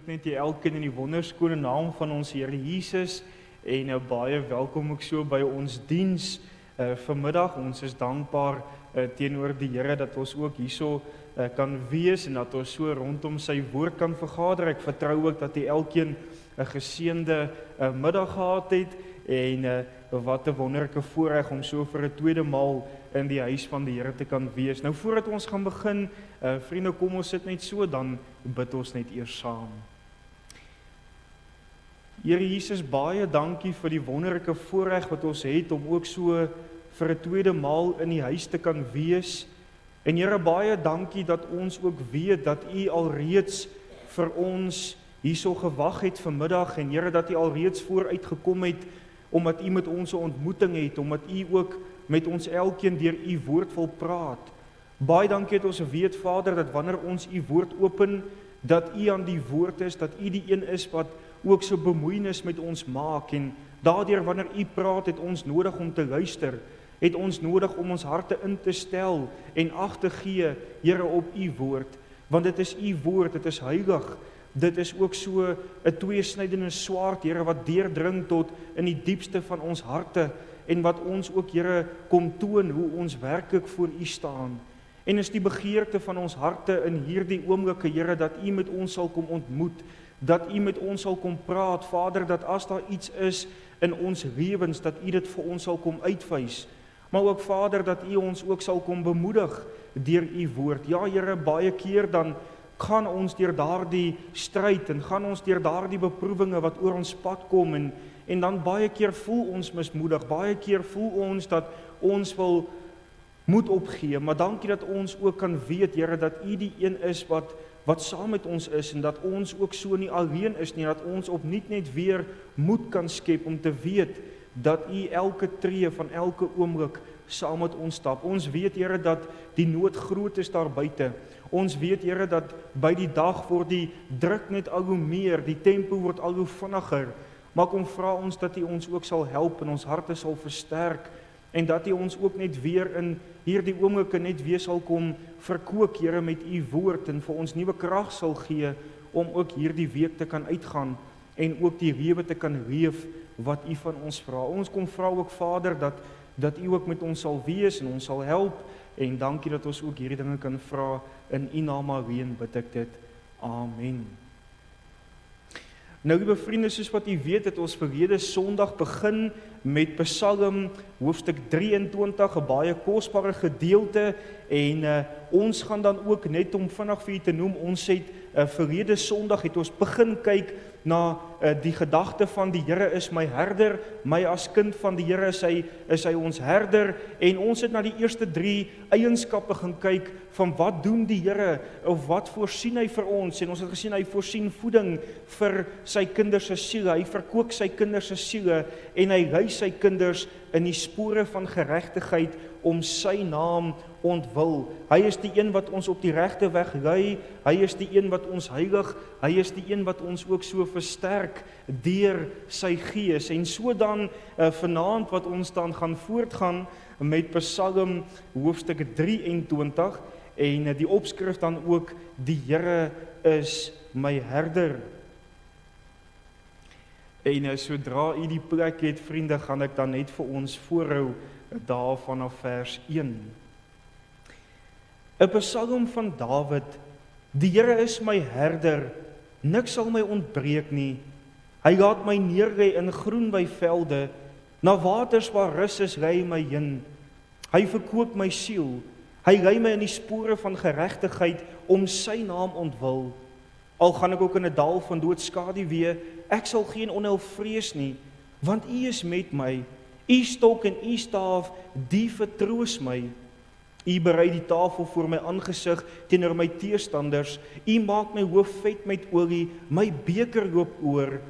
groet net die elkeen in die wonderskone naam van ons Here Jesus en baie welkom ook so by ons diens vanmiddag. Ons is dankbaar teenoor die Here dat ons ook hierso kan wees en dat ons so rondom sy woord kan vergader. Ek vertrou ook dat die elkeen 'n geseënde middag gehad het en wat 'n wonderlike voorreg om so vir 'n tweede maal in die huis van die Here te kan wees. Nou voordat ons gaan begin, vriende, kom ons sit net so, dan bid ons net eers saam. Here Jesus, baie dankie vir die wonderlike voorreg wat ons het om ook so vir 'n tweede maal in die huis te kan wees. En Here, baie dankie dat ons ook weet dat U alreeds vir ons hierso gewag het vanmiddag en Here, dat U alreeds vooruit gekom het omdat U met ons 'n ontmoeting het, omdat U ook met ons elkeen deur U woord wil praat. Baie dankie dat ons weet, Vader, dat wanneer ons U woord open, dat U aan die woord is, dat U die een is wat ook so bemoeienis met ons maak en daardeur wanneer U praat, het ons nodig om te luister, het ons nodig om ons harte in te stel en ag te gee, Here, op U woord, want dit is U woord, dit is heilig. Dit is ook so 'n tweesnydende swaard, Here, wat deurdring tot in die diepste van ons harte en wat ons ook, Here, kom toon hoe ons werklik voor U staan. En is die begeerte van ons harte in hierdie oomblikke, Here, dat U met ons sal kom ontmoet, dat U met ons sal kom praat, Vader, dat as daar iets is in ons lewens, dat U dit vir ons sal kom uitwys. Maar ook, Vader, dat U ons ook sal kom bemoedig deur U woord. Ja, Here, baie keer dan gaan ons deur daardie stryd en gaan ons deur daardie beproewinge wat oor ons pad kom en dan baie keer voel ons mismoedig, baie keer voel ons dat ons wil moed opgee, maar dankie dat ons ook kan weet, Here, dat U die een is wat saam met ons is en dat ons ook so nie alleen is nie, dat ons opnuut net weer moed kan skep om te weet dat U elke tree van elke oomblik saam met ons stap. Ons weet, Here, dat die nood groot is daar buite. Ons weet, Here, dat by die dag word die druk net al hoe meer, die tempo word al hoe vinniger. Maar kom vra ons dat U ons ook sal help en ons harte sal versterk en dat U ons ook net weer in hierdie oomblikke net weer sal kom verkoop, Here, met U woord en vir ons nuwe krag sal gee om ook hierdie week te kan uitgaan en ook die lewe te kan leef wat U van ons vra. Ons kom vra ook, Vader, dat U ook met ons sal wees en ons sal help en dankie dat ons ook hierdie dinge kan vra in U naam alleen bid ek dit. Amen. Nou, liewe vriende, soos wat u weet, het ons verlede Sondag begin met Psalm hoofstuk 23, 'n baie kosbare gedeelte en ons gaan dan ook net om vinnig vir u te noem, ons het verlede Sondag het ons begin kyk na die gedagte van die Here is my herder, my as kind van die Here is hy ons herder en ons het na die eerste 3 eienskappe gaan kyk van wat doen die Here of wat voorsien hy vir ons en ons het gesien hy voorsien voeding vir sy kinders se siele, hy verkoop sy kinders se siele en hy lei sy kinders in die spore van geregtigheid om sy naam ontwil. Hy is die een wat ons op die regte weg lei, hy is die een wat ons heilig, hy is die een wat ons ook so versterk deur sy gees. En so dan vanaand wat ons dan gaan voortgaan met Psalm hoofstuk 23 en die opskrif dan ook die Here is my herder. En sodra u die plek het, vriende, gaan ek dan net vir ons voorhou daar vanaf vers 1. 'n Psalm van Dawid. Die Here is my herder, niks sal my ontbreek nie. Hy laat my neerlê in groen weivelde, na waters waar rus is lei my heen. Hy verkoop my siel, hy lei my in die spore van geregtigheid om sy naam ontwil. Al gaan ek ook in 'n dal van doodskaduwee, ek sal geen onheil vrees nie, want U is met my. U stok en U staaf, die vertroos my. U berei die tafel voor my aangesig teenoor my teestanders. U maak my hoof vet met olie, my beker loop oor.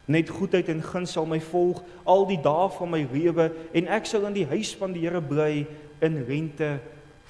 Net goedheid en guns sal my volg al die dae van my lewe en ek sal in die huis van die Here bly in rente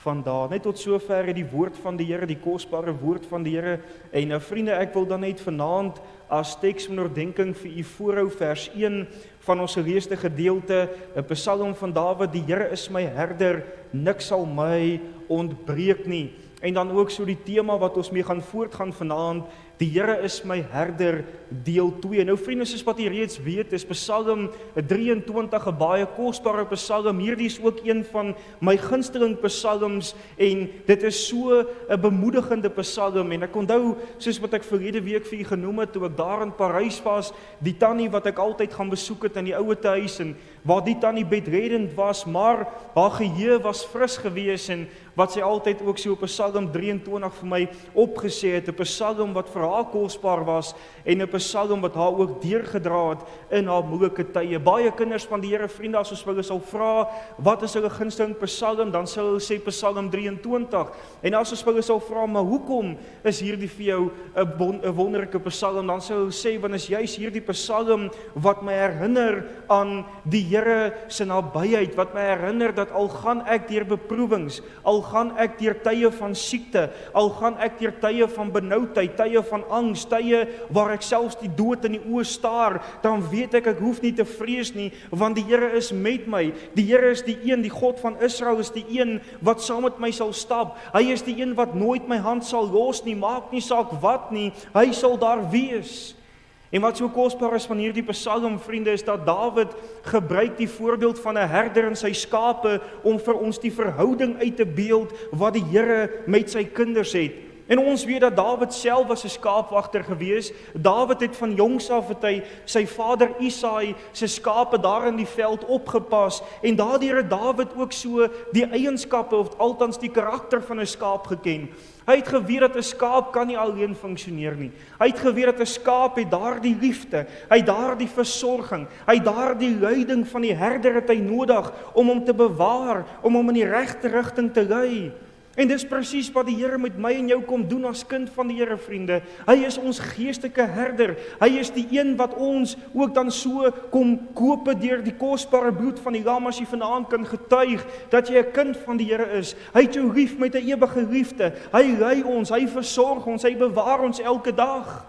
van dae. Net tot sover die woord van die Here, die kosbare woord van die Here. En vriende, ek wil dan net vanaand as teks van oordeenking vir u voorhou vers 1 van ons geleesde gedeelte, 'n Psalm van Dawid, die Here is my herder, niks sal my ontbreek nie. En dan ook so die tema wat ons mee gaan voortgaan vanaand, Die Here is my herder, deel 2. Nou vriende, soos wat jy reeds weet, is Psalm 23 'n baie kosbare psalm. Hierdie is ook een van my gunsteling psalms en dit is so 'n bemoedigende psalm. En ek onthou, soos wat ek verlede week vir u genoem het, toe ek daar in Parys was, die tannie wat ek altyd gaan besoek het in die ouete huis, en waar die tannie bedreddend was, maar haar geheue was fris gewees, en wat sy altyd ook so op Psalm 23 vir my opgesê het, 'n psalm wat vir haar kosbaar was, en 'n psalm wat haar ook deurgedra het in haar moeilike tye. Baie kinders van die Here, vriende, as ons hulle sal vra, wat is hulle gunsteling psalm, dan sal hulle sê Psalm 23. En as ons hulle sal vra, maar hoekom is hierdie vir jou 'n wonderlike psalm, dan sal hulle sê, want is juis hierdie psalm wat my herinner aan die Here se nabyheid, wat my herinner dat al gaan ek deur beproewings, al gaan ek deur tye van siekte, al gaan ek deur tye van benoudheid, tye van angs, tye waar ek selfs die dood in die oë staar, dan weet ek hoef nie te vrees nie, want die Here is met my. Die Here is die een, die God van Israel is die een wat saam met my sal stap. Hy is die een wat nooit my hand sal los nie, maak nie saak wat nie, hy sal daar wees. En wat so kosbaar is van hierdie psalm, vriende, is dat Dawid gebruik die voorbeeld van 'n herder en sy skape om vir ons die verhouding uit te beeld wat die Here met sy kinders het. En ons weet dat Dawid self was 'n skaapwagter gewees. Dawid het van jongs af het hy sy vader Isaai se skape daar in die veld opgepas, en daardeur het Dawid ook so die eienskappe of althans die karakter van 'n skaap geken. Hy het geweet dat 'n skaap kan nie alleen funksioneer nie. Hy het geweet dat 'n skaap het daardie liefde, hy het daardie versorging, hy het daardie leiding van die herder het hy nodig om hom te bewaar, om hom in die regte rigting te lei. En dis presies wat die Here met my en jou kom doen as kind van die Here, vriende. Hy is ons geestelike herder. Hy is die een wat ons ook dan so kom koop deur die kosbare bloed van die lam, as jy vanaand kan getuig dat jy 'n kind van die Here is. Hy het jou lief met 'n ewige liefde. Hy lei ons, hy versorg ons, hy bewaar ons elke dag.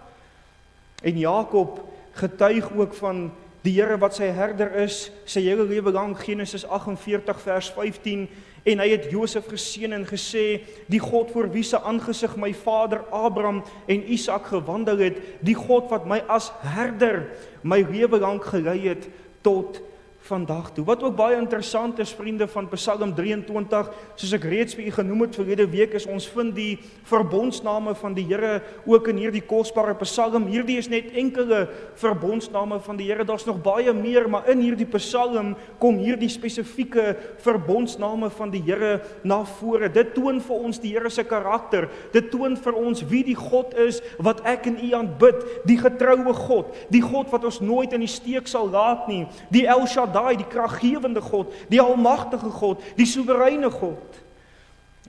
En Jakob getuig ook van die Here wat sy herder is, sy hele lewe lank, Genesis 48 vers 15, en hy het Josef geseën en gesê, die God voor wie se aangesig my vader Abraham en Isak gewandel het, die God wat my as herder my lewe lank gelei het tot vandag toe. Wat ook baie interessant is, vriende, van Psalm 23, soos ek reeds vir u genoem het verlede week, is ons vind die verbondsname van die Here ook in hierdie kosbare Psalm. Hierdie is net enkele verbondsname van die Here. Daar's nog baie meer, maar in hierdie Psalm kom hierdie spesifieke verbondsname van die Here na vore. Dit toon vir ons die Here se karakter. Dit toon vir ons wie die God is wat ek en u aanbid, die getroue God, die God wat ons nooit in die steek sal laat nie, die El Shaddai, die kraggewende God, die almagtige God, die soewereine God.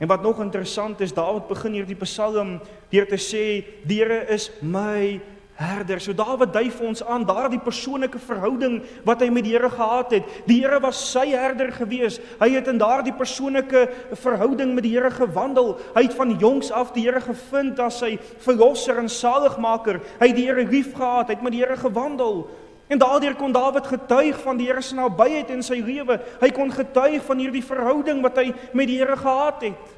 En wat nog interessant is, Dawid begin hierdie Psalm deur te sê, die Here is my herder. So Dawid dui vir ons aan daardie persoonlike verhouding wat hy met die Here gehad het. Die Here was sy herder gewees. Hy het in daardie persoonlike verhouding met die Here gewandel. Hy het van jongs af die Here gevind as sy verlosser en saligmaker. Hy het die Here lief gehad, hy het met die Here gewandel. En daardeur kon Dawid getuig van die Here se nabyheid in sy lewe. Hy kon getuig van hierdie verhouding wat hy met die Here gehad het.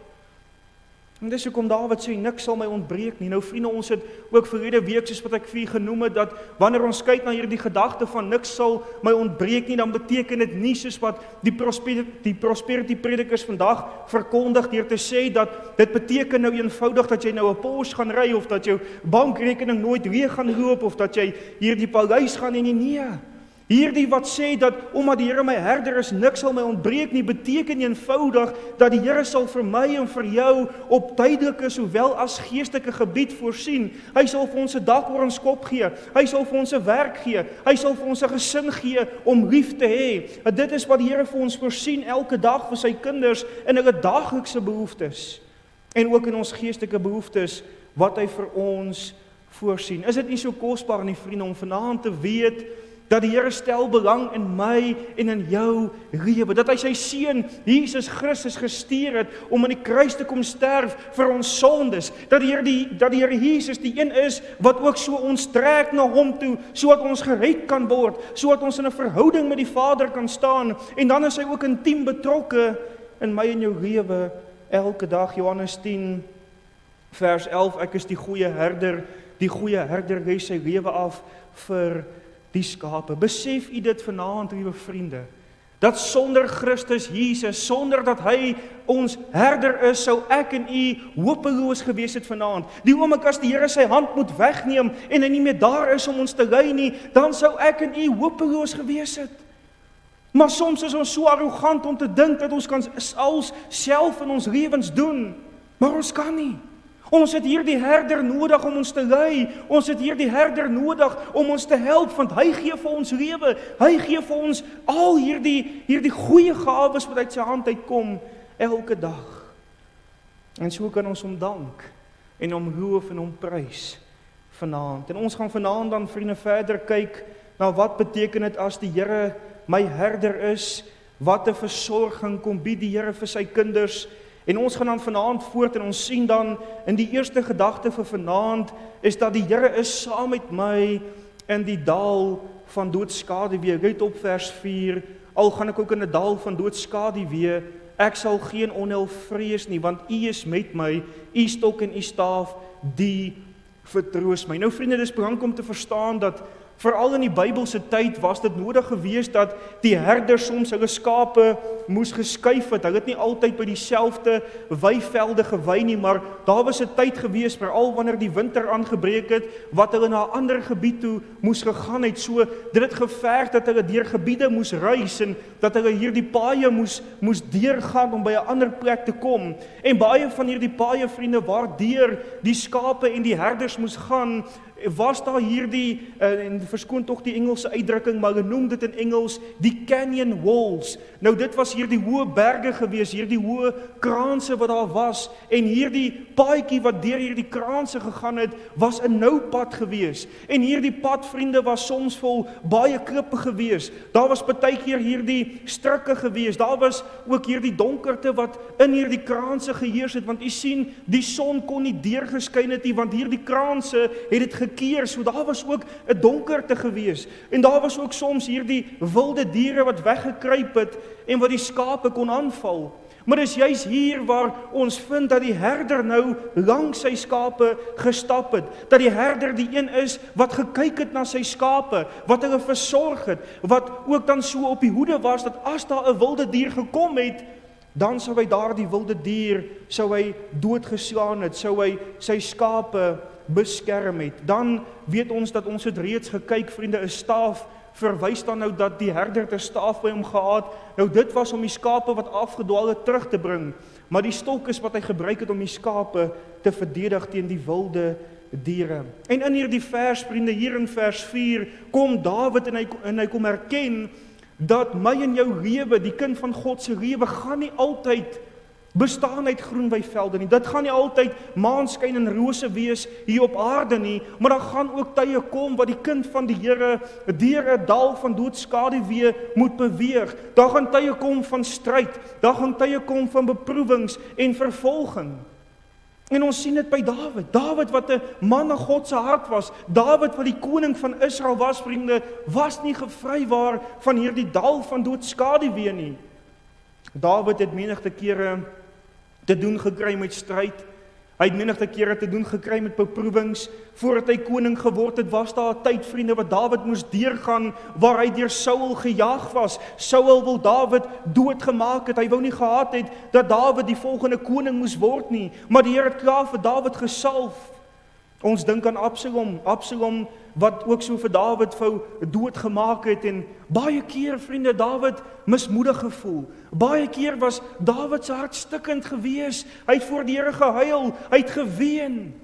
En dis hoekom Dawid sê, niks sal my ontbreek nie. Nou vriende, ons het ook verlede week, soos wat ek vir u genoem het, dat wanneer ons kyk na hierdie gedagte van niks sal my ontbreek nie, dan beteken dit nie soos wat die prosperity predikers vandag verkondig deur te sê dat dit beteken nou eenvoudig dat jy nou 'n Porsche gaan ry, of dat jou bankrekening nooit leeg gaan loop, of dat jy hierdie paleis gaan en nee. Hierdie wat sê dat omdat die Here my herder is, niks sal my ontbreek nie, beteken eenvoudig dat die Here sal vir my en vir jou op tydelike sowel as geestelike gebied voorsien. Hy sal vir ons 'n dak oor ons kop gee. Hy sal vir ons 'n werk gee. Hy sal vir ons 'n gesin gee om lief te hê. Dit is wat die Here vir ons voorsien elke dag vir sy kinders in hulle daaglikse behoeftes en ook in ons geestelike behoeftes wat hy vir ons voorsien. Is dit nie so kosbaar nie, vriende, om vanaand te weet dat die Here stel belang in my en in jou lewe, dat hy sy seun Jesus Christus gestuur het om aan die kruis te kom sterf vir ons sondes, dat die Here Jesus die een is wat ook so ons trek na hom toe, sodat ons gered kan word, sodat ons in 'n verhouding met die Vader kan staan, en dan is hy ook intiem betrokke in my en jou lewe elke dag. Johannes 10 vers 11, ek is die goeie herder, die goeie herder gee sy lewe af vir die skape. Besef u dit vanaand, liewe vriende, dat sonder Christus Jesus, sonder dat hy ons herder is, sou ek en u hopeloos gewees het vanaand. Die oomblik as die Here sy hand moet wegneem en hy nie meer daar is om ons te lei nie, dan sou ek en u hopeloos gewees het. Maar soms is ons so arrogant om te dink dat ons kan alles self in ons lewens doen, maar ons kan nie. Ons het hier die herder nodig om ons te lei. Ons het hier die herder nodig om ons te help, want hy gee vir ons lewe. Hy gee vir ons al hierdie goeie gawes wat uit sy hand uitkom elke dag. En so kan ons hom dank en hom loof en hom prys vanaand. En ons gaan vanaand dan, vriende, verder kyk na wat beteken dit as die Here my herder is, wat 'n versorging kom bied die Here vir sy kinders. En ons gaan dan vanaand voort en ons sien dan in die eerste gedagte vir vanaand is dat die Here is saam met my in die dal van doodskaduwee. Let op vers 4, al gaan ek ook in 'n dal van doodskaduwee, ek sal geen onheil vrees nie, want U is met my, U stok en U staaf, die vertroos my. Nou vriende, dis belangrik om te verstaan dat veral in die Bybelse tyd was dit nodig geweest dat die herder soms hulle skape moes geskuif het. Hulle het nie altyd by dieselfde weivelde gewy nie, maar daar was 'n tyd geweest, veral wanneer die winter aangebreek het, wat hulle na 'n ander gebied toe moes gegaan het. So dit het geverg dat hulle deur gebiede moes reis en dat hulle hierdie paaie moes deurgaan om by 'n ander plek te kom. En baie van hierdie paaie, vriende, waardeur die skape en die herders moes gaan, was daar hierdie, en verskoon tog die Engelse uitdrukking, maar hulle noem dit in Engels die canyon walls. Nou dit was hierdie hoë berge gewees, hierdie hoë kraanse wat daar was, en hierdie paadjie wat deur hierdie kraanse gegaan het, was 'n nou pad gewees. En hierdie pad, vriende, was soms vol baie klippe gewees. Daar was partykeer hierdie strikke gewees. Daar was ook hierdie donkerte wat in hierdie kraanse geheers het, want u sien, die son kon nie deurgeskyn het nie, want hierdie kraanse het dit gekeer, so daar was ook 'n donkerte gewees. En daar was ook soms hierdie wilde diere wat weggekruip het en wat die skape kon aanval. Maar dis juis hier waar ons vind dat die herder nou langs sy skape gestap het. Dat die herder die een is wat gekyk het na sy skape, wat hulle versorg het, wat ook dan so op die hoede was dat as daar 'n wilde dier gekom het, dan sou hy daardie wilde dier doodgeslaan het, sou hy sy skape beskerm het. Dan weet ons dat ons het reeds gekyk, vriende, 'n staaf verwys dan nou dat die herder 'n staaf by hom gehad. Nou dit was om die skape wat afgedwaal het terug te bring, maar die stok is wat hy gebruik het om die skape te verdedig teen die wilde diere. En in hierdie vers, vriende, hier in vers 4, kom Dawid en hy kom erken dat my en jou lewe, die kind van God se lewe, gaan nie altyd bestaan uit groen weivelde nie. Dit gaan nie altyd maanskyn en rose wees hier op aarde nie, maar daar gaan ook tye kom wat die kind van die Here deur 'n dal van doodskaduwee moet beweeg. Daar gaan tye kom van stryd, daar gaan tye kom van beproewings en vervolging. En ons sien dit by Dawid. Dawid wat 'n man na God se hart was, Dawid wat die koning van Israel was, vriende, was nie gevrywaar van hierdie dal van doodskaduwee nie. Dawid het menigte kere te doen gekry met stryd. Hy het menigte kere te doen gekry met beproewings. Voordat hy koning geword het, was daar 'n tyd, vriende, wat Dawid moes deurgaan, waar hy deur Saul gejaag was. Saul wil Dawid doodgemaak het. Hy wou nie gehad het dat Dawid die volgende koning moes word nie, maar die Here het klaar vir Dawid gesalf. Ons dink aan Absalom wat ook so vir Dawid wou doodgemaak het, en baie keer, vriende, Dawid mismoedig gevoel. Baie keer was Dawid se hart stikkend gewees. Hy het voor die Here gehuil, hy het geween.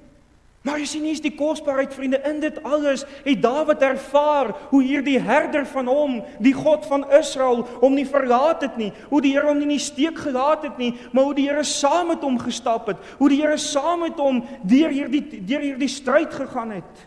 Maar jy sien, hier is die kosbaarheid, vriende, in dit alles het Dawid ervaar hoe hierdie herder van hom, die God van Israel, hom nie verlaat het nie, hoe die Here hom nie in die steek gelaat het nie, maar hoe die Here saam met hom gestap het, hoe die Here saam met hom deur hierdie stryd gegaan het.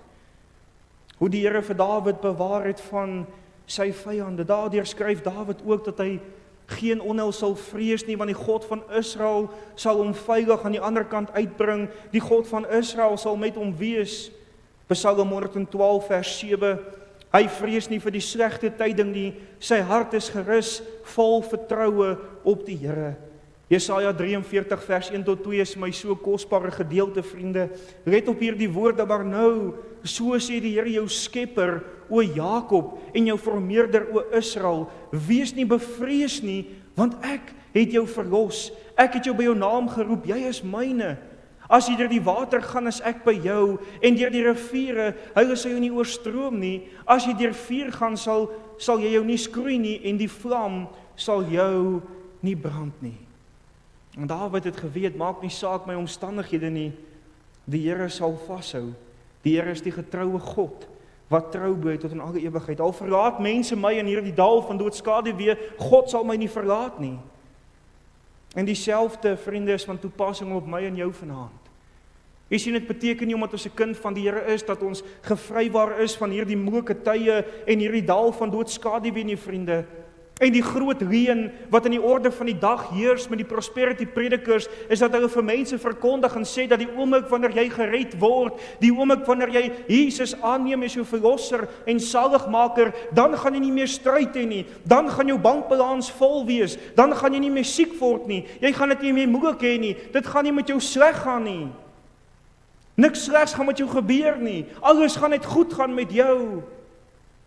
Hoe die Here vir Dawid bewaar het van sy vyande. Daardeur skryf Dawid ook dat hy geen onheil sal vrees nie, want die God van Israel sal hom veilig aan die ander kant uitbring. Die God van Israel sal met hom wees. Psalm 112 vers 7. Hy vrees nie vir die slegte tyding nie, sy hart is gerus, vol vertroue op die Here. Jesaja 43 vers 1 tot 2 is my so kosbare gedeelte, vriende. Let op hierdie woorde, maar nou, so sê die Here jou skepper, o Jakob, en jou formeerder, o Israel, wees nie bevrees nie, want ek het jou verlos, ek het jou by jou naam geroep, jy is myne. As jy deur die water gaan, is ek by jou, en deur die riviere, hulle sal jou nie oorstroom nie. As jy deur vuur gaan, sal jy jou nie skroei nie, en die vlam sal jou nie brand nie. En Dawid het geweet, maak nie saak my omstandighede nie, die Here sal vashou. Die Here is die getroue God, wat trou bly tot in alle ewigheid. Al verlaat mense my in hierdie dal van doodskaduwee, God sal my nie verlaat nie. En dieselfde, vriende, is van toepassing op my en jou vanaand. Jy sien, dit beteken nie omdat ons 'n kind van die Here is, dat ons gevrywaar is van hierdie moeilike tye en hierdie dal van doodskaduwee nie, vriende. En die groot reën wat in die orde van die dag heers met die prosperity predikers, is dat hulle vir mense verkondig en sê dat die oomblik wanneer jy gered word, die oomblik wanneer jy Jesus aanneem as jou verlosser en saligmaker, dan gaan jy nie meer stryd hê nie, dan gaan jou bankbalans vol wees, dan gaan jy nie meer siek word nie, jy gaan dit nie meer moeilik hê nie, dit gaan nie met jou sleg gaan nie. Niks slegs gaan met jou gebeur nie, alles gaan net goed gaan met jou.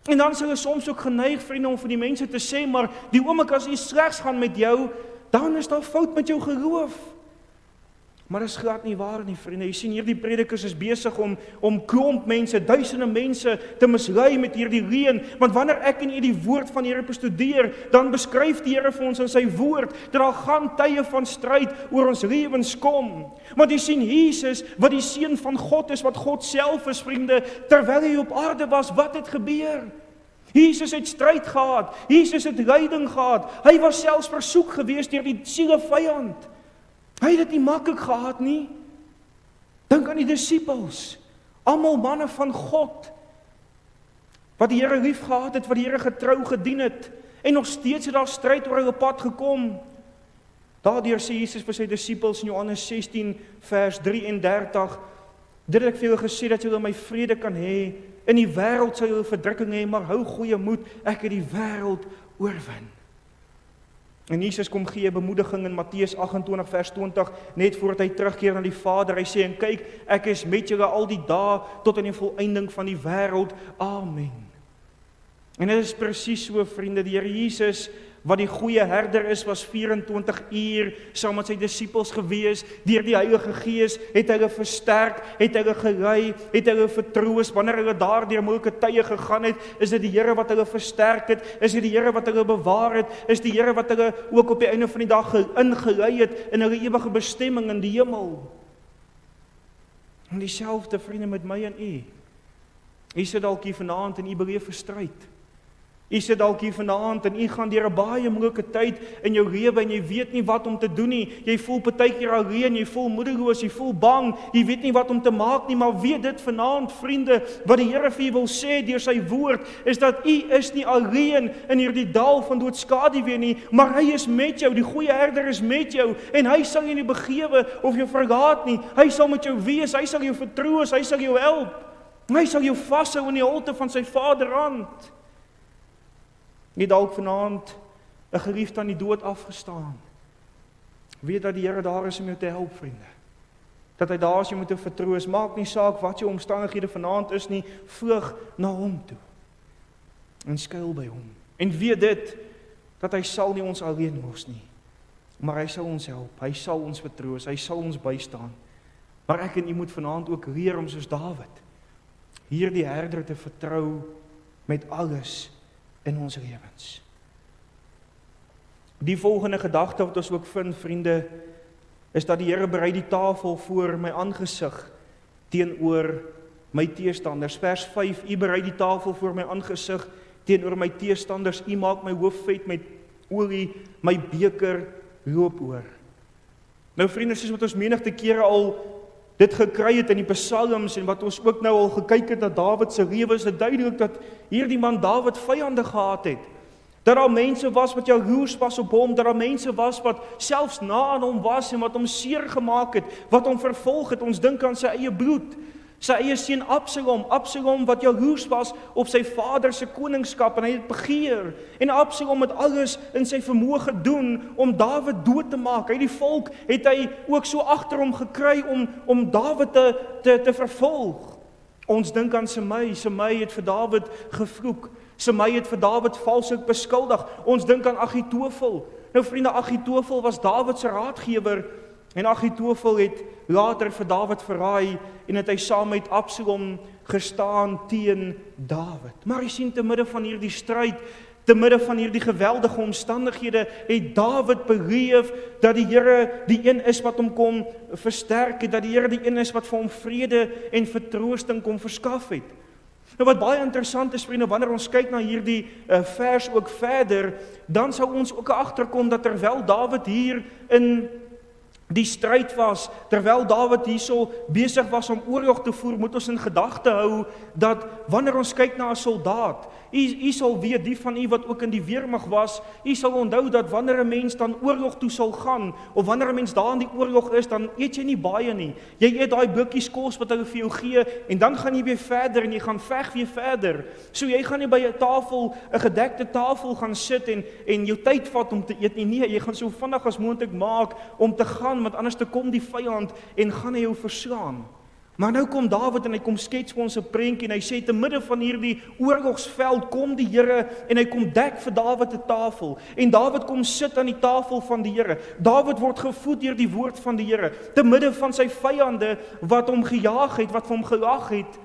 En dan sal jy soms ook geneig, vriende, om vir die mense te sê, maar die oomblik as iets slegs gaan met jou, dan is daar fout met jou geloof. Maar dit is glad nie waar nie, vriende. Jy sien, hierdie predikers is besig om klomp mense, duisende mense te mislei met hierdie reën, want wanneer ek en jy die woord van die Here bestudeer, dan beskryf die Here vir ons in sy woord, dat daar gaan tye van stryd oor ons lewens kom. Want jy sien, Jesus, wat die Seun van God is, wat God self is, vriende, terwyl hy op aarde was, wat het gebeur? Jesus het stryd gehad, Jesus het lyding gehad, hy was selfs versoek gewees deur die sielevyand. Hy het dit nie maklik gehad nie. Dink aan die disippels, almal manne van God, wat die Here lief gehad het, wat die Here getrou gedien het, en nog steeds het daar stryd oor hulle pad gekom. Daardeur sê Jesus vir sy disippels in Johannes 16 vers 33, dit het ek vir julle gesê dat julle my vrede kan hê, in die wêreld sal julle verdrukking hê, maar hou goeie moed, ek het die wêreld oorwin. En Jesus kom gee bemoediging in Matteus 28 vers 20, net voordat hy terugkeer na die Vader. Hy sê, en kyk, ek is met julle al die dae tot aan die volëinding van die wêreld. Amen. En dit is presies so, vriende, die Here Jesus, wat die goeie herder is, was 24 uur saam met sy disippels gewees, deur die Heilige Gees, het hulle versterk, het hulle gelei, het hulle vertroos, wanneer hulle daardeur moeilike tye gegaan het, is dit die Here wat hulle versterk het, is dit die Here wat hulle bewaar het, is die Here wat hulle ook op die einde van die dag ingelei het, in hulle ewige bestemming in die hemel. En dieselfde, vriende, met my en u. U sit dalk hier vanaand en u beleef verstryd. U sit dalk hier vanaand en u gaan deur 'n baie moeilike tyd in jou lewe en jy weet nie wat om te doen nie. Jy voel partykeer alleen, jy voel moedeloos, jy voel bang, jy weet nie wat om te maak nie, maar weet dit vanaand, vriende, wat die Here vir u wil sê deur sy woord, is dat u is nie alleen in hierdie dal van doodskaduwee nie, maar hy is met jou, die goeie herder is met jou, en hy sal jou nie begewe of jou verlaat nie. Hy sal met jou wees, hy sal jou vertroos, hy sal jou help. Hy sal jou vashou in die holte van sy Vaderhand. Nie dalk vanaand 'n geliefde aan die dood afgestaan. Weet dat die Here daar is om jou te help, vriende. Dat hy daar is om jou te vertroos. Maak nie saak wat jou omstandighede vanaand is nie, vlug na hom toe. En skuil by hom. En weet dit, dat hy sal nie ons alleen los nie. Maar hy sal ons help, hy sal ons vertroos, hy sal ons bystaan. Maar ek en u moet vanaand ook leer om soos Dawid, hierdie herder te vertrou met alles in ons lewens. Die volgende gedagte wat ons ook vind, vriende, is dat die Here berei die tafel voor my aangesig teenoor my teestanders. Vers 5, u berei die tafel voor my aangesig teenoor my teestanders, u maak my hoof vet met olie, my beker loop oor. Nou vriende, soos wat ons menigte kere al dit gekry het in die psalms en wat ons ook nou al gekyk het na Dawid se lewe, is dit duidelik dat hierdie man Dawid vyande gehad het. Dat daar mense was wat jaloers was op hom, dat daar mense was wat selfs na aan hom was en wat hom seer gemaak het, wat hom vervolg het. Ons dink aan sy eie bloed. Sy eie seun Absalom wat jaloers was op sy vader se koningskap en hy het begeer. En Absalom het alles in sy vermoë gedoen om Dawid dood te maak. Hy die volk het hy ook so agter hom gekry om Dawid te vervolg. Ons dink aan Simei het vir Dawid gevloek. Simei het vir Dawid valslik beskuldig. Ons dink aan Agitofel. Nou vriende, Agitofel was Dawid se raadgewer. En Agitofel het later vir Dawid verraai en het hy saam met Absalom gestaan teen Dawid. Maar jy sien, te midde van hierdie stryd, te midde van hierdie geweldige omstandighede, het Dawid beleef dat die Here die een is wat hom kom versterk het, dat die Here die een is wat vir hom vrede en vertroosting kom verskaf het. Nou wat baie interessant is, vriende, wanneer ons kyk na hierdie vers ook verder, dan sal ons ook agterkom dat terwyl Dawid hier in die stryd was, terwyl Dawid hierso besig was om oorlog te voer, moet ons in gedagte hou dat wanneer ons kyk na 'n soldaat, u sal weet, die van u wat ook in die weermag was, u sal onthou dat wanneer 'n mens dan oorlog toe sal gaan, of wanneer 'n mens daar in die oorlog is, dan eet jy nie baie nie. Jy eet daai blikkies kos wat hulle vir jou gee, en dan gaan jy weer verder, en jy gaan veg weer verder. So jy gaan nie by 'n tafel, 'n gedekte tafel gaan sit en jou tyd vat om te eet nie. Nee, jy gaan so vinnig as moontlik maak om te gaan, want anders te kom die vyand en gaan hy jou verslaan. Maar nou kom Dawid en hy kom skets vir ons 'n prentjie en hy sê te midde van hierdie oorlogsveld kom die Here en hy kom dek vir Dawid 'n tafel. En Dawid kom sit aan die tafel van die Here. Dawid word gevoed deur die woord van die Here. Te midde van sy vyande wat hom gejaag het, wat vir hom gelag het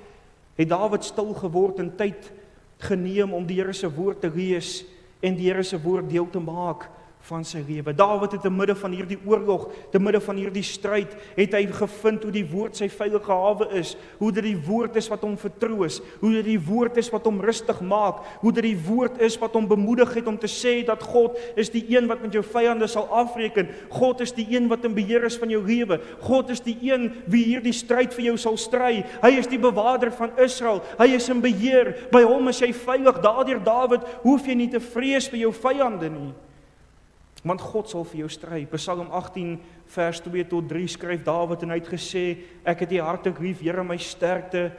Dawid stil geword en tyd geneem om die Here se woord te lees en die Here se woord deel te maak van sy lewe. Dawid het te midde van hierdie oorlog, te midde van hierdie stryd, het hy gevind hoe die woord sy veilige hawe is, hoe dit die woord is wat hom vertroos, hoe dit die woord is wat hom rustig maak, hoe dit die woord is wat hom bemoedig het om te sê dat God is die een wat met jou vyande sal afreken, God is die een wat in beheer is van jou lewe, God is die een wie hierdie stryd vir jou sal stry, hy is die bewaarder van Israel, hy is in beheer, by hom is jy veilig. Daardeur Dawid hoef jy nie te vrees vir jou vyande nie, want God sal vir jou stry. Psalm 18 vers 2 tot 3 skryf Dawid en hy het gesê, ek het die hartlik lief, Here my sterkte,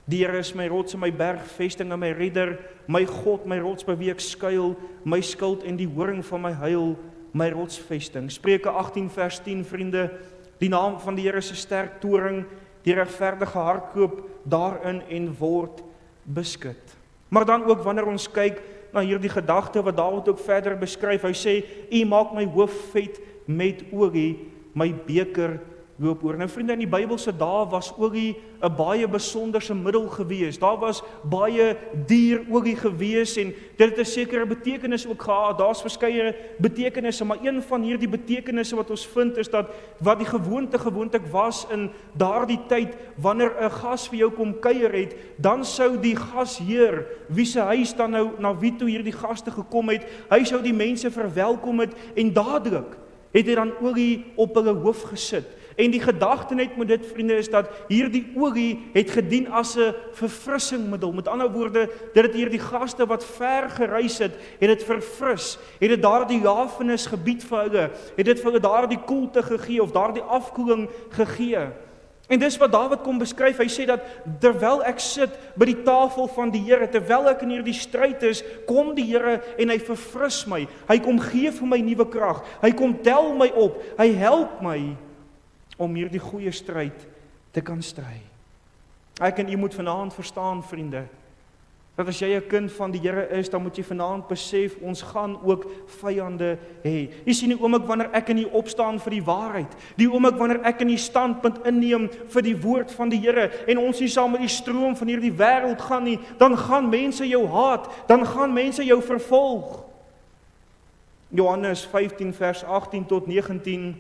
die Here is my rots en my bergvesting en my redder, my God, my rots by wie ek skuil, my skild en die horing van my heil, my rotsvesting. Spreuke 18 vers 10, vriende, die naam van die Here se sterk toring, die regverdige hardloop daarin en word beskud. Maar dan ook wanneer ons kyk na hierdie gedagte wat Dawid ook verder beskryf, hy sê, U maak my hoof vet met olie, my beker loop oor. Nou vriende, in die Bybelse dae was olie 'n baie besonderse middel gewees. Daar was baie duur olie gewees en dit het 'n sekere betekenis ook gehad. Daar's verskeie betekenisse, maar een van hierdie betekenisse wat ons vind is dat wat die gewoonte was in daardie tyd, wanneer 'n gas vir jou kom kuier het, dan sou die gasheer, wie se huis dan nou na wie toe hierdie gaste gekom het, hy sou die mense verwelkom het en dadelik het hy dan olie op hulle hoof gesit. En die gedagte net met dit, vriende, is dat hierdie olie het gedien as 'n verfrissingmiddel. Met ander woorde, dit het hierdie gaste wat ver gereis het dit verfris, het dit daardie lafenis gebied vir hulle, het dit vir hulle daardie koelte gegee of daardie afkoeling gegee. En dis wat Dawid kom beskryf, hy sê dat terwyl ek sit by die tafel van die Here, terwyl ek in hierdie stryd is, kom die Here en hy verfris my, hy kom gee vir my nuwe krag, hy kom tel my op, hy help my om hierdie goeie stryd te kan stry. Ek en u moet vanaand verstaan, vriende, dat as jy 'n kind van die Here is, dan moet jy vanaand besef, ons gaan ook vyande hê. Jy sien die oomblik wanneer ek en u opstaan vir die waarheid, die oomblik wanneer ek en u standpunt inneem vir die woord van die Here, en ons nie saam met die stroom van hierdie wêreld gaan nie, dan gaan mense jou haat, dan gaan mense jou vervolg. Johannes 15 vers 18 tot 19,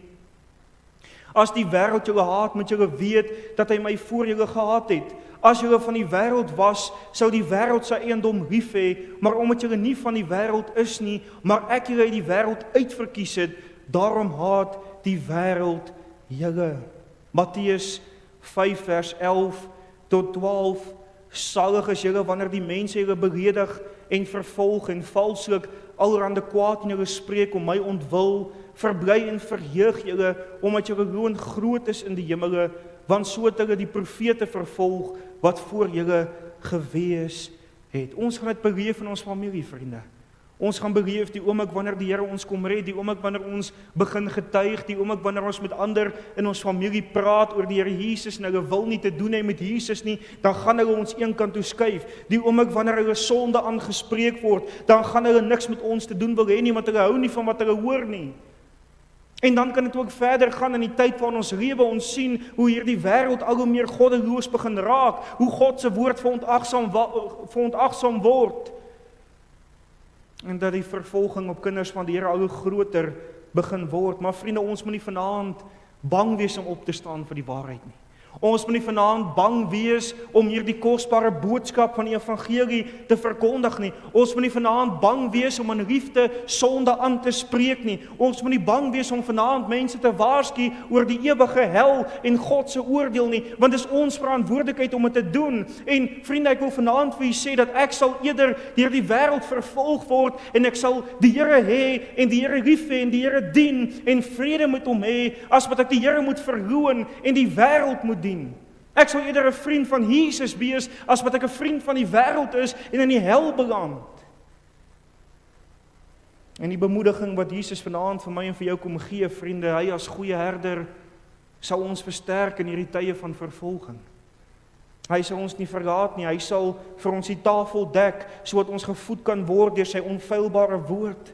as die wêreld julle haat, moet julle weet dat hy my voor julle gehaat het. As julle van die wêreld was, sou die wêreld sy eiendom lief hê, maar omdat julle nie van die wêreld is nie, maar ek julle uit die wêreld uitverkies het, daarom haat die wêreld julle. Matteus 5 vers 11 tot 12, salig is julle wanneer die mense julle beledig en vervolg en valslik allerhande kwaad in julle spreek om my ontwil, verbly en verheug julle, omdat julle loon groot is in die hemele, want so het hulle die profete vervolg, wat voor julle gewees het. Ons gaan dit beleef in ons familie, vriende. Ons gaan beleef die oomblik wanneer die Here ons kom red, die oomblik wanneer ons begin getuig, die oomblik wanneer ons met ander in ons familie praat oor die Here Jesus en hulle wil nie te doen hê met Jesus nie, dan gaan hulle ons een kant toe skuif. Die oomblik wanneer hulle sonde aangespreek word, dan gaan hulle niks met ons te doen wil hê nie, want hulle hou nie van wat hulle hoor nie. En dan kan dit ook verder gaan in die tyd waarin ons lewe, ons sien hoe hierdie wêreld al hoe meer goddeloos begin raak, hoe God se woord verontagsaam word. En dat die vervolging op kinders van die Here al hoe groter begin word. Maar vriende, ons moet nie vanaand bang wees om op te staan vir die waarheid nie. Ons moet nie vanaand bang wees om hierdie kosbare boodskap van die evangelie te verkondig nie. Ons moet nie vanaand bang wees om in liefde sonde aan te spreek nie. Ons moet nie bang wees om vanaand mense te waarsku oor die ewige hel en God se oordeel nie, want dit is ons verantwoordelikheid om dit te doen. En vriende, ek wil vanaand vir u sê dat ek sal eerder deur die wêreld vervolg word en ek sal die Here hê en die Here lief hê en die Here dien en vrede met hom hê, as wat ek die Here moet verhoon en die wêreld moet dien. Ek sal eerder 'n vriend van Jesus wees, as wat ek 'n vriend van die wêreld is en in die hel beland. En die bemoediging wat Jesus vanaand vir my en vir jou kom gee, vriende, hy as goeie herder, sal ons versterk in hierdie tye van vervolging. Hy sal ons nie verlaat nie, hy sal vir ons die tafel dek, sodat ons gevoed kan word deur sy onfeilbare woord.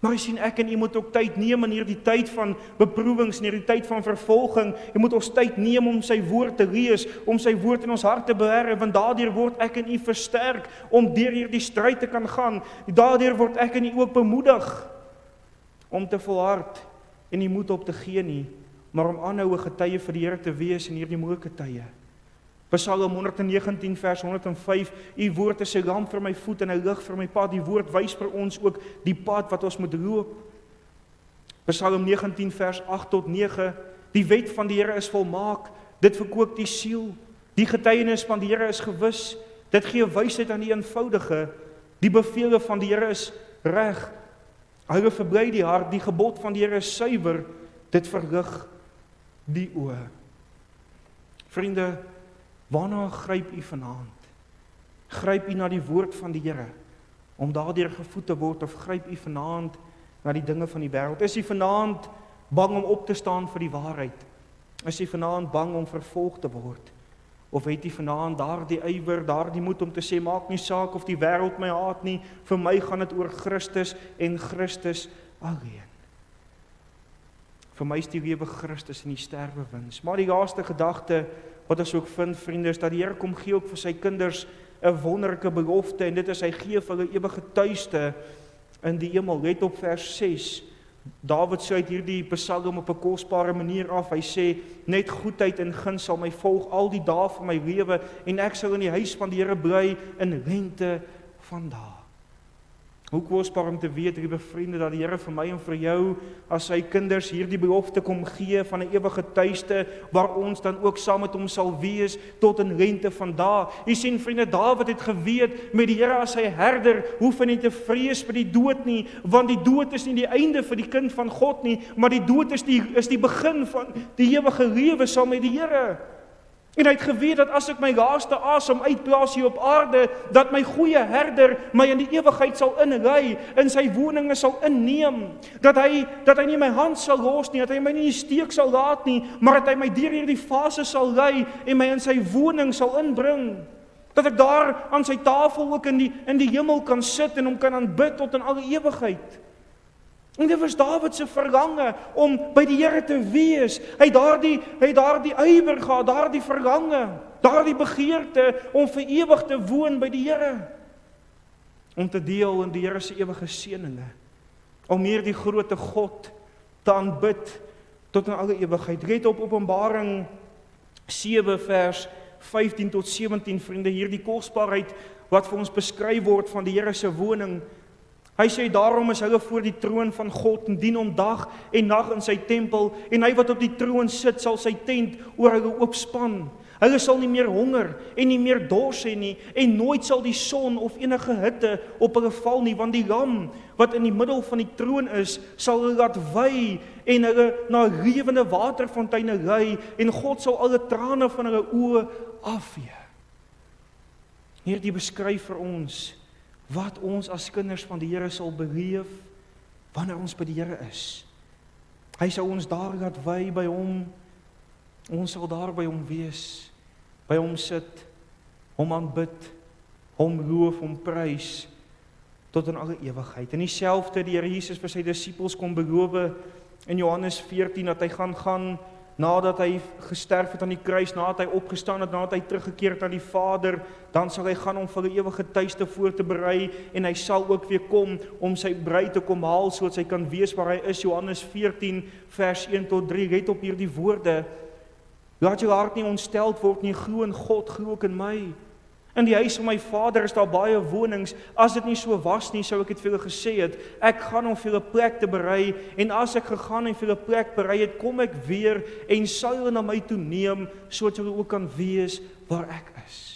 Maar jy sien, ek en u moet ook tyd neem in hierdie tyd van beproewings, in hierdie tyd van vervolging. Jy moet ons tyd neem om sy woord te lees, om sy woord in ons hart te beheer, want daardeur word ek en u versterk om deur hierdie stryd te kan gaan. Daardeur word ek en u ook bemoedig om te volhard en nie moed op te gee nie, maar om aanhou 'n getuie vir die Here te wees in hierdie moeilike tye. Psalm 119 vers 105, u woord is 'n lamp vir my voet en 'n lig vir my pad. Die woord wys vir ons ook die pad wat ons moet loop. Psalm 19 vers 8 tot 9, die wet van die Here is volmaak, dit verkoop die siel. Die getuienis van die Here is gewis, dit gee wysheid aan die eenvoudige. Die bevele van die Here is reg, hy verbly die hart. Die gebod van die Here is suiwer, dit verlig die oë. Vriende, waarna gryp u vanaand? Gryp u na die woord van die Here om daardeur gevoed te word, of gryp u vanaand na die dinge van die wêreld? Is u vanaand bang om op te staan vir die waarheid? Is u vanaand bang om vervolg te word? Of het u vanaand daardie ywer, daardie moed om te sê, maak nie saak of die wêreld my haat nie, vir my gaan dit oor Christus en Christus alleen. Vir my is die lewe Christus en die sterwe wins. Maar die laaste gedagte wat ons ook vind, vriende, is dat die Here kom gee ook vir sy kinders 'n wonderlike belofte, en dit is hy gee vir hulle ewige tuiste in die hemel. Let op vers 6. Dawid sluit hierdie psalm op 'n kosbare manier af. Hy sê, net goedheid en guns sal my volg al die dae van my lewe, en ek sal in die huis van die Here bly in lengte van dae. Hoe kosbaar om te weet, liewe vriende, dat die Here vir my en vir jou, as sy kinders, hierdie belofte kom gee van 'n ewige tuiste, waar ons dan ook saam met hom sal wees tot in lengte van dae. Jy sien, vriende, Dawid het geweet, met die Here as sy herder, hoef hy nie te vrees vir die dood nie, want die dood is nie die einde vir die kind van God nie, maar die dood is die begin van die ewige lewe saam met die Here. En hy het geweet dat as ek my laaste asem uitblaas hier op aarde, dat my goeie herder my in die ewigheid sal inlei, in sy woninge sal inneem, dat hy nie my hand sal los nie, dat hy my nie in die steek sal laat nie, maar dat hy my deur hierdie fase sal lei en my in sy woning sal inbring. Dat ek daar aan sy tafel ook in die hemel kan sit en hom kan aanbid tot in alle ewigheid. En dit was Dawid se verlange om by die Here te wees. Hy het daardie ywer gehad, daardie verlange, daardie begeerte om vir ewig te woon by die Here. Om te deel in die Here se ewige seëninge. Om hierdie grootte God te aanbid tot in alle ewigheid. Let op Openbaring 7 vers 15 tot 17, vriende, hierdie kosbaarheid wat vir ons beskryf word van die Here se woning. Hy sê, daarom is hulle voor die troon van God en dien hom dag en nag in sy tempel, en hy wat op die troon sit sal sy tent oor hulle oopspan. Hulle sal nie meer honger en nie meer dors hê nie, en nooit sal die son of enige hitte op hulle val nie, want die lam wat in die middel van die troon is, sal hulle laat wy en hulle na lewende waterfonteine lei, en God sal alle trane van hulle oë afvee. Hierdie beskryf vir ons wat ons as kinders van die Here sal beleef wanneer ons by die Here is. Hy sal ons daar laat wy by hom. Ons sal daar by hom wees, by hom sit, hom aanbid, hom loof, hom prys, tot in alle ewigheid. En dieselfde die Here Jesus vir sy disippels kom beloof in Johannes 14, dat hy gaan nadat hy gesterf het aan die kruis, nadat hy opgestaan het, nadat hy teruggekeer het aan die Vader, dan sal hy gaan om vir 'n ewige tuiste voor te berei, en hy sal ook weer kom om sy bruid te kom haal, sodat sy kan wees waar hy is. Johannes 14 vers 1 tot 3, let op hierdie woorde. Laat jou hart nie ontsteld word nie, glo in God, glo ook in my. In die huis van my Vader is daar baie wonings. As dit nie so was nie, sou ek dit vir julle gesê het. Ek gaan om vir julle plek te berei, en as ek gegaan en vir julle plek berei het, kom ek weer en sal julle na my toe neem, sodat julle ook kan wees waar ek is.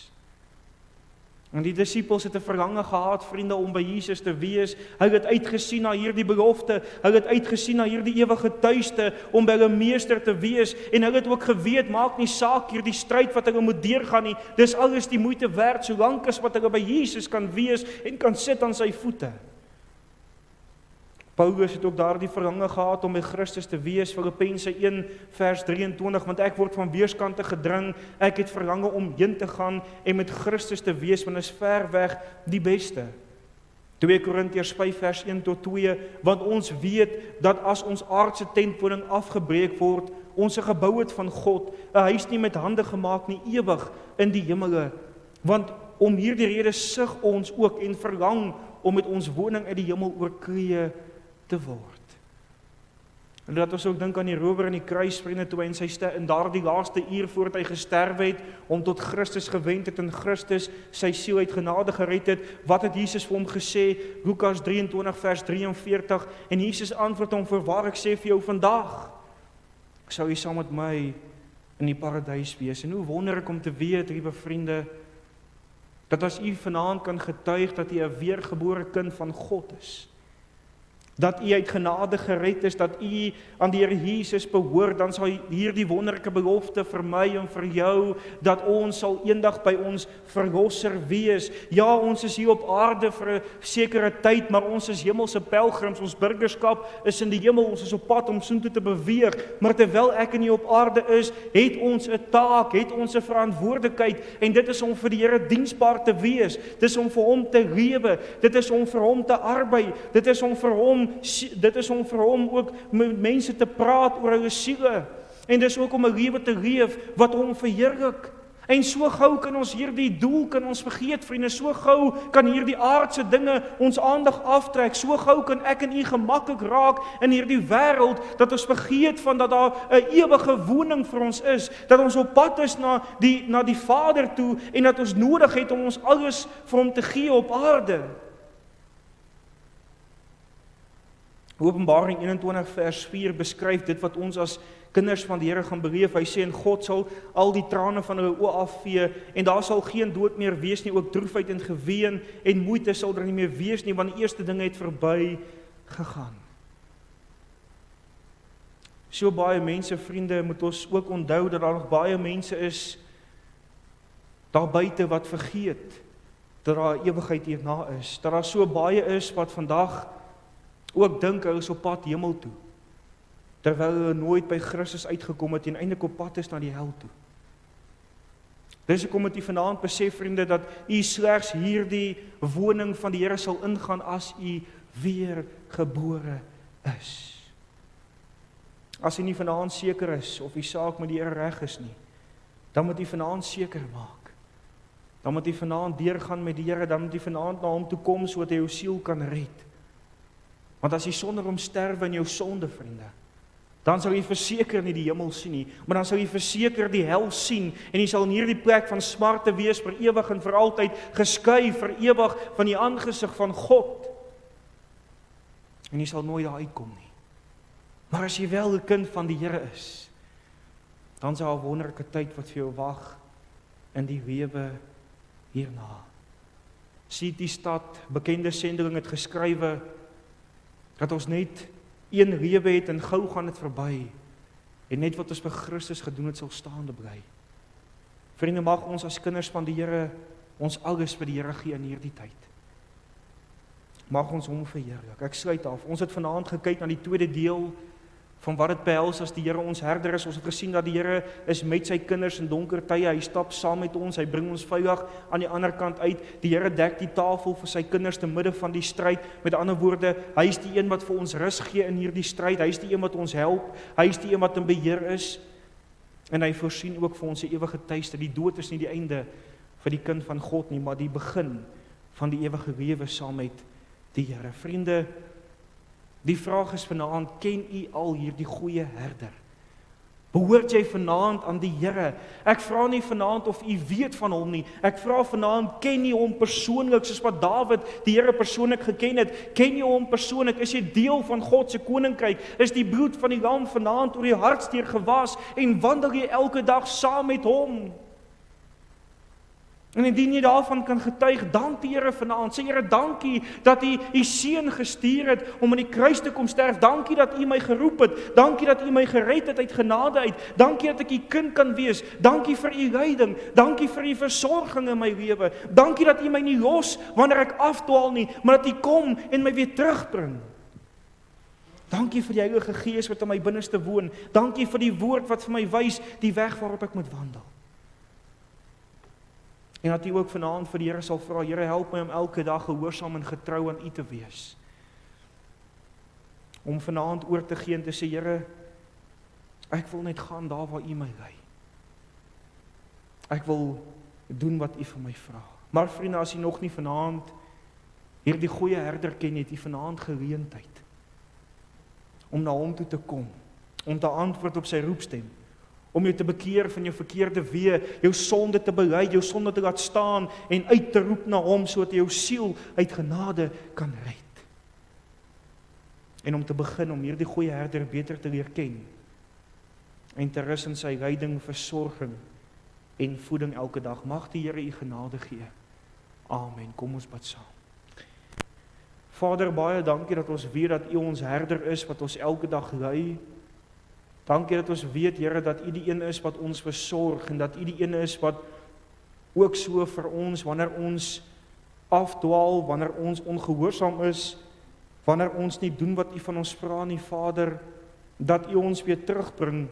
En die disippels het 'n verlange gehad, vriende, om by Jesus te wees. Hulle het uitgesien na hierdie belofte, hulle het uitgesien na hierdie ewige tuiste, om by hulle meester te wees, en hulle het ook geweet, maak nie saak hierdie stryd wat hulle moet deurgaan nie, dis alles die moeite werd, solank as wat hulle by Jesus kan wees, en kan sit aan sy voete. Paulus het ook daardie verlange gehad om by Christus te wees, Filippense 1 vers 23, want ek word van weerskante gedring, ek het verlange om heen te gaan en met Christus te wees, want is ver weg die beste. 2 Korintiërs 5 vers 1 tot 2, want ons weet dat as ons aardse tentwoning afgebreek word, ons 'n gebou het van God, 'n huis nie met hande gemaak nie, ewig in die hemele, want om hierdie rede sug ons ook en verlang om met ons woning uit die hemel oorkreë te word. En dat ons ook dink aan die rower in die kruis, vriende, toe hy in daardie laaste uur voordat hy gesterf het, om tot Christus gewend het en Christus sy siel uit genade gered het, wat het Jesus vir hom gesê? Lukas 23 vers 43, en Jesus antwoord hom, voorwaar ek sê vir jou, vandag sou jy saam met my in die paradys wees. En hoe wonder ek om te weet, liewe vriende, dat as u vanaand kan getuig dat u 'n weergebore kind van God is, dat u uit genade gered is, dat u aan die Here Jesus behoort, dan sal hierdie wonderlike belofte vir my en vir jou, dat ons sal eendag by ons verlosser wees. Ja, ons is hier op aarde vir 'n sekere tyd, maar ons is hemelse pelgrims, ons burgerskap is in die hemel, ons is op pad om soontoe te beweeg, maar terwyl ek en jy op aarde is, het ons 'n taak, het ons 'n verantwoordelikheid, en dit is om vir die Here diensbaar te wees, dit is om vir hom te lewe, dit is om vir hom te arbei, dit is om vir hom ook met mense te praat oor hulle siele, en dis ook om 'n lewe te leef wat hom verheerlik. En so gou kan ons hierdie doel kan ons vergeet, vriende, so gou kan hierdie aardse dinge ons aandag aftrek, so gou kan ek en u gemaklik raak in hierdie wêreld, dat ons vergeet van dat daar 'n ewige woning vir ons is, dat ons op pad is na die Vader toe, en dat ons nodig het om ons alles vir hom te gee op aarde. Openbaring 21 vers 4 beskryf dit wat ons as kinders van die Here gaan beleef. Hy sê, en God sal al die trane van hulle oë afvee, en daar sal geen dood meer wees nie, ook droefheid en geween en moeite sal daar nie meer wees nie, want die eerste dinge het verby gegaan. So baie mense, vriende, moet ons ook onthou dat daar nog baie mense is daar buite wat vergeet dat daar 'n ewigheid hierna is, dat daar so baie is wat vandag ook dink hulle is op pad hemel toe, terwyl hulle nooit by Christus uitgekom het en eintlik op pad is na die hel toe. Dis hoekom moet u vanaand besef, vriende, dat u slegs hierdie woning van die Here sal ingaan as u weer gebore is. As u nie vanaand seker is of u saak met die Here reg is nie, dan moet u vanaand seker maak. Dan moet u vanaand deurgaan met die Here, dan moet u vanaand na hom toe kom sodat hy jou siel kan red. Want as jy sonder hom sterwe in jou sonde, vriende, dan sal jy verseker nie die hemel sien nie, maar dan sal jy verseker die hel sien, en jy sal in hierdie plek van smarte wees vir ewig en vir altyd, geskei vir ewig van die aangesig van God. En jy sal nooit daar uitkom nie. Maar as jy wel 'n kind van die Here is, dan sal 'n wonderlike tyd wat vir jou wag in die lewe hierna. C.T. Studd, bekende sendeling, het geskrywe dat ons net een lewe het en gou gaan dit verby. En net wat ons vir Christus gedoen het sal staande bly. Vriende, mag ons as kinders van die Here ons alles vir die Here gee in hierdie tyd. Mag ons hom verheerlik. Ek sluit af. Ons het vanaand gekyk na die tweede deel van wat dit behels as die Here ons herder is. Ons het gesien dat die Here is met sy kinders in donker tye. Hy stap saam met ons. Hy bring ons veilig aan die ander kant uit. Die Here dek die tafel vir sy kinders te midde van die stryd. Met ander woorde, hy is die een wat vir ons rus gee in hierdie stryd. Hy is die een wat ons help. Hy is die een wat in beheer is. En hy voorsien ook vir ons 'n ewige tuiste. Die dood is nie die einde vir die kind van God nie, maar die begin van die ewige lewe saam met die Here. Vriende, die vraag is vanaand, ken u al hierdie goeie herder? Behoort jy vanaand aan die Here? Ek vra nie vanaand of u weet van hom nie. Ek vra vanaand, ken jy hom persoonlik soos wat Dawid die Here persoonlik geken het? Ken jy hom persoonlik? Is jy deel van God se koninkryk? Is die bloed van die lam vanaand oor die hartsteer gewas en wandel jy elke dag saam met hom? En indien jy daarvan kan getuig, dank die Here vanaand. Sê Here, dankie dat u u seun gestuur het om aan die kruis te kom sterf. Dankie dat u my geroep het. Dankie dat u my gered het uit genade uit. Dankie dat ek u kind kan wees. Dankie vir u leiding. Dankie vir u versorging in my lewe. Dankie dat u my nie los wanneer ek afdwaal nie, maar dat u kom en my weer terugbring. Dankie vir die Heilige Gees wat in my binneste woon. Dankie vir die woord wat vir my wys die weg waarop ek moet wandel. En dat u ook vanaand vir die Here sal vra, Here, help my om elke dag gehoorsaam en getrou aan u te wees. Om vanaand oor te gee en te sê, Here, ek wil net gaan daar waar u my lei. Ek wil doen wat u vir my vra. Maar vriende, as u nog nie vanaand hierdie goeie herder ken, het u vanaand geleentheid om na hom toe te kom, om te antwoord op sy roepstem, om jou te bekeer van jou verkeerde weë, jou sonde te bely, jou sonde te laat staan en uit te roep na hom, sodat jy jou siel uit genade kan red. En om te begin om hierdie goeie herder beter te leer ken en te rus in sy leiding, versorging en voeding elke dag. Mag die Here u genade gee. Amen. Kom ons bid saam. Vader, baie dankie dat ons weet dat u ons herder is wat ons elke dag lei. Dankie dat ons weet, Here, dat u die een is wat ons versorg en dat u die een is wat ook so vir ons, wanneer ons afdwaal, wanneer ons ongehoorsaam is, wanneer ons nie doen wat u van ons vra nie, Vader, dat u ons weer terugbring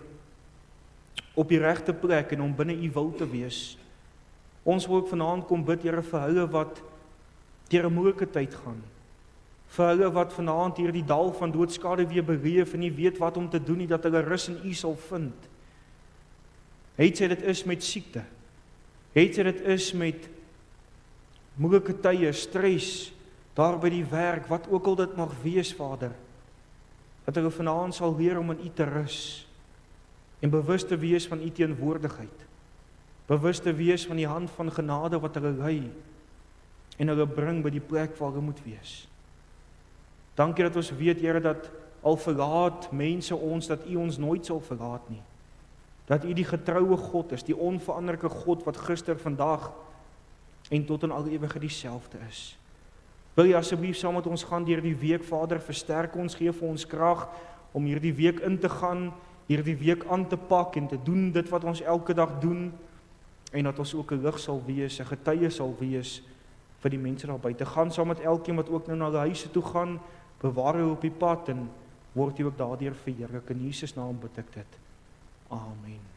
op die regte plek en om binne u wil te wees. Ons wil ook vanaand kom bid, Here, vir hulle wat deur 'n moeilike tyd gaan. Vir hulle wat vanaand hier die dal van doodskade weer beleef en nie weet wat om te doen nie, dat hulle rus in u sal vind. Het sy dit is met siekte, het sy dit is met moeilike tye, stres, daar by die werk, wat ook al dit mag wees, Vader, dat hulle vanaand sal leer om in u te rus en bewus te wees van u teenwoordigheid, bewus te wees van die hand van genade wat hulle lei en hulle bring by die plek waar hulle moet wees. Dankie dat ons weet, Here, dat al verlaat mense ons, dat u ons nooit sal verlaat nie. Dat u die getroue God is, die onveranderlike God wat gister, vandag en tot in alle ewigheid dieselfde is. Wil jy asseblief saam met ons gaan deur die week, Vader, versterk ons, gee vir ons krag om hierdie week in te gaan, hierdie week aan te pak en te doen dit wat ons elke dag doen, en dat ons ook 'n lig sal wees, 'n getuie sal wees vir die mense daar buite. Gaan saam met elkeen wat ook nou na die huise toe gaan, bewaar jou op die pad en word jy ook daardeur verheerlik. In Jesus naam bid ek dit. Amen.